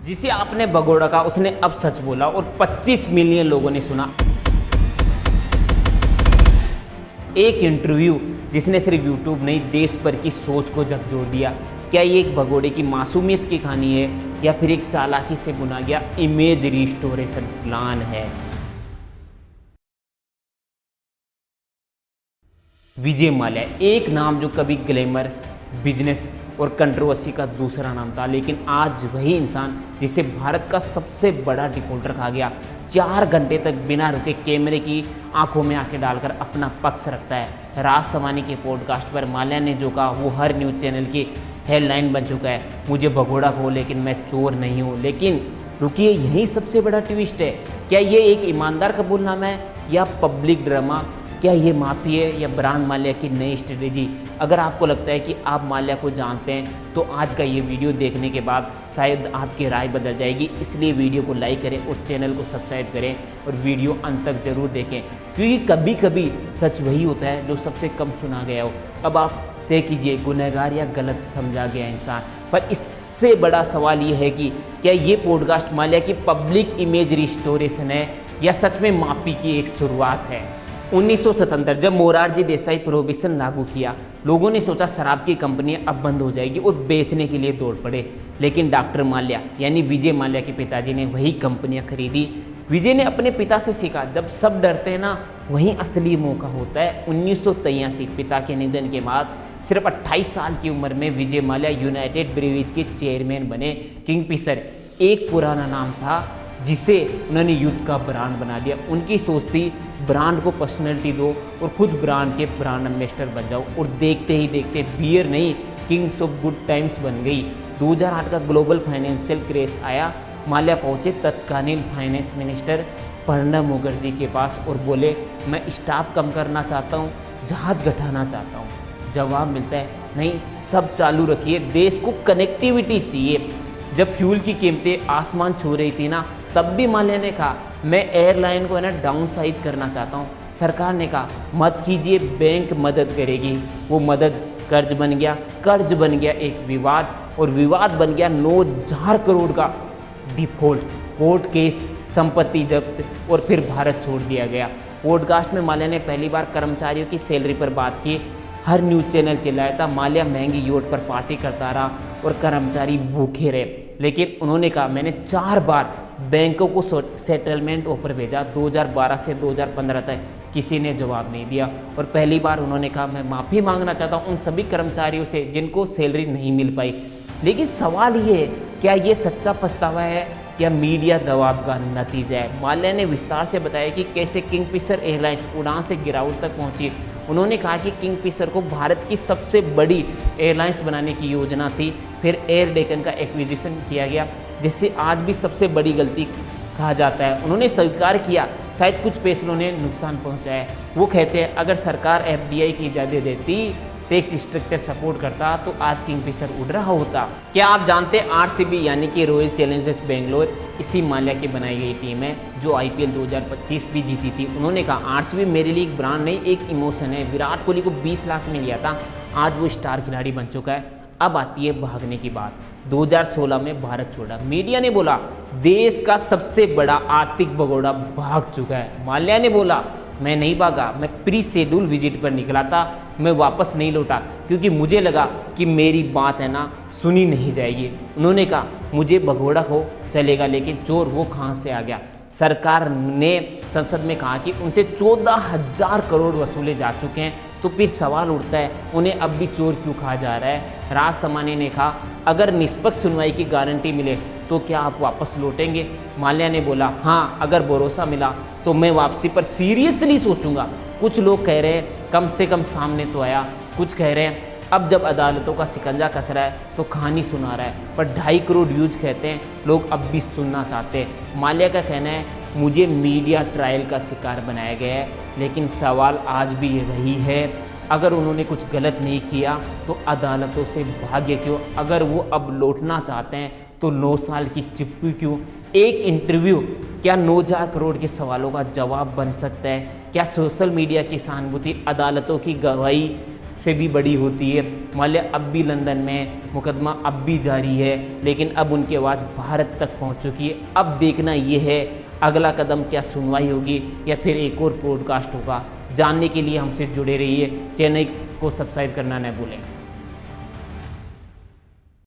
जिसे आपने भगोड़ा कहा उसने अब सच बोला और 25 मिलियन लोगों ने सुना। एक इंटरव्यू जिसने सिर्फ यूट्यूब नहीं देश भर की सोच को झकझोर दिया। क्या ये एक भगोड़े की मासूमियत की कहानी है या फिर एक चालाकी से बुना गया इमेज रिस्टोरेशन प्लान है? विजय माल्या, एक नाम जो कभी ग्लैमर, बिजनेस और कंट्रोवर्सी का दूसरा नाम था, लेकिन आज वही इंसान जिसे भारत का सबसे बड़ा डिफॉल्टर कहा गया 4 घंटे तक बिना रुके कैमरे की आंखों में आंखें डालकर अपना पक्ष रखता है। राज सवानी के पॉडकास्ट पर माल्या ने जो कहा वो हर न्यूज़ चैनल की हेडलाइन बन चुका है। मुझे भगोड़ा कहो लेकिन मैं चोर नहीं हूँ। लेकिन रुकिए, यही सबसे बड़ा ट्विस्ट है। क्या ये एक ईमानदार कबूलनामा है या पब्लिक ड्रामा? क्या ये माफी है या ब्रांड माल्या की नई स्ट्रेटेजी? अगर आपको लगता है कि आप माल्या को जानते हैं तो आज का ये वीडियो देखने के बाद शायद आपकी राय बदल जाएगी। इसलिए वीडियो को लाइक करें और चैनल को सब्सक्राइब करें और वीडियो अंत तक जरूर देखें, क्योंकि कभी कभी सच वही होता है जो सबसे कम सुना गया हो। अब आप तय कीजिए, गुनहगार या गलत समझा गया इंसान। पर इससे बड़ा सवाल ये है कि क्या ये पॉडकास्ट माल्या की पब्लिक इमेज रिस्टोरेशन है या सच में माफी की एक शुरुआत है? 1977 जब मोरारजी देसाई प्रोहिबिशन लागू किया, लोगों ने सोचा शराब की कंपनियां अब बंद हो जाएगी और बेचने के लिए दौड़ पड़े। लेकिन डॉक्टर माल्या यानी विजय माल्या के पिताजी ने वही कंपनियां खरीदी। विजय ने अपने पिता से सीखा, जब सब डरते हैं ना वहीं असली मौका होता है। 1983 पिता के निधन के बाद सिर्फ 28 साल की उम्र में विजय माल्या यूनाइटेड ब्रेवीज के चेयरमैन बने। किंगफिशर एक पुराना नाम था जिसे उन्होंने युद्ध का ब्रांड बना दिया। उनकी सोच थी ब्रांड को पर्सनैलिटी दो और खुद ब्रांड के ब्रांड एम्बेसडर बन जाओ। और देखते ही देखते बियर नहीं, किंग्स ऑफ गुड टाइम्स बन गई। 2008 का ग्लोबल फाइनेंशियल क्राइसिस आया। माल्या पहुंचे तत्कालीन फाइनेंस मिनिस्टर प्रणब मुखर्जी के पास और बोले, मैं स्टाफ कम करना चाहता हूं, जहाज घटाना चाहता हूं। जवाब मिलता है, नहीं, सब चालू रखिए, देश को कनेक्टिविटी चाहिए। जब फ्यूल की कीमतें आसमान छू रही थी ना, तब भी माल्या ने कहा, मैं एयरलाइन को है ना डाउन साइज करना चाहता हूँ। सरकार ने कहा, मत कीजिए, बैंक मदद करेगी। वो मदद कर्ज बन गया, कर्ज बन गया एक विवाद और विवाद बन गया 9,000 करोड़ का डिफॉल्ट, कोर्ट केस, संपत्ति जब्त और फिर भारत छोड़ दिया गया। पॉडकास्ट में माल्या ने पहली बार कर्मचारियों की सैलरी पर बात की। हर न्यूज़ चैनल चिल्लाया था, माल्या महंगी योट पर पार्टी करता रहा और कर्मचारी भूखे रहे। लेकिन उन्होंने कहा, मैंने 4 बार बैंकों को सेटलमेंट ऑफर भेजा। 2012 से 2015 तक किसी ने जवाब नहीं दिया। और पहली बार उन्होंने कहा, मैं माफ़ी मांगना चाहता हूँ उन सभी कर्मचारियों से जिनको सैलरी नहीं मिल पाई। लेकिन सवाल ये है, क्या ये सच्चा पछतावा है या मीडिया दबाव का नतीजा है? माल्या ने विस्तार से बताया कि कैसे किंगफिशर एयरलाइंस उड़ान से गिरावट तक पहुंची। उन्होंने कहा कि किंगफिशर को भारत की सबसे बड़ी एयरलाइंस बनाने की योजना थी। फिर एयर डेकन का एक्विजिशन किया गया, जिससे आज भी सबसे बड़ी गलती कहा जाता है। उन्होंने स्वीकार किया शायद कुछ फैसलों ने नुकसान पहुंचाया है। वो कहते हैं, अगर सरकार FDI की इजाज़त देती, टैक्स स्ट्रक्चर सपोर्ट करता तो आज किंगफिशर उड़ रहा होता। क्या आप जानते हैं RCB यानी कि रॉयल चैलेंजर्स बेंगलोर इसी माल्या की बनाई गई टीम है जो IPL 2025 भी जीती थी। उन्होंने कहा, RCB मेरे लिए एक ब्रांड नहीं, एक इमोशन है। विराट कोहली को 20 लाख में लिया था, आज वो स्टार खिलाड़ी बन चुका है। अब आती है भागने की बात। 2016 में भारत छोड़ा, मीडिया ने बोला देश का सबसे बड़ा आर्थिक भगोड़ा भाग चुका है। माल्या ने बोला, मैं नहीं भागा, मैं प्री शेड्यूल विजिट पर निकला था, मैं वापस नहीं लौटा क्योंकि मुझे लगा कि मेरी बात है ना सुनी नहीं जाएगी। उन्होंने कहा, मुझे भगोड़ा हो चलेगा लेकिन चोर वो कहाँ से आ गया? सरकार ने संसद में कहा कि उनसे 14,000 करोड़ वसूले जा चुके हैं। तो फिर सवाल उठता है, उन्हें अब भी चोर क्यों कहा जा रहा है? राज सवानी ने कहा, अगर निष्पक्ष सुनवाई की गारंटी मिले तो क्या आप वापस लौटेंगे? माल्या ने बोला, हाँ, अगर भरोसा मिला तो मैं वापसी पर सीरियसली सोचूंगा। कुछ लोग कह रहे हैं कम से कम सामने तो आया, कुछ कह रहे हैं अब जब अदालतों का शिकंजा कस रहा है तो कहानी सुना रहा है। पर 2.5 करोड़ व्यूज कहते हैं लोग अब भी सुनना चाहते हैं। माल्या का कहना है, मुझे मीडिया ट्रायल का शिकार बनाया गया है, लेकिन सवाल आज भी वही है, अगर उन्होंने कुछ गलत नहीं किया तो अदालतों से भाग्य क्यों? अगर वो अब लौटना चाहते हैं तो 9 साल की चिप्पू क्यों? एक इंटरव्यू क्या 9,000 करोड़ के सवालों का जवाब बन सकता है? क्या सोशल मीडिया की सहानुभूति, अदालतों की गवाही से भी बड़ी होती है। माल्या अब भी लंदन में, मुकदमा अब भी जारी है, लेकिन अब उनकी आवाज़ भारत तक पहुंच चुकी है। अब देखना ये है अगला कदम क्या सुनवाई होगी या फिर एक और पॉडकास्ट होगा। जानने के लिए हमसे जुड़े रहिए, चैनल को सब्सक्राइब करना न भूलें।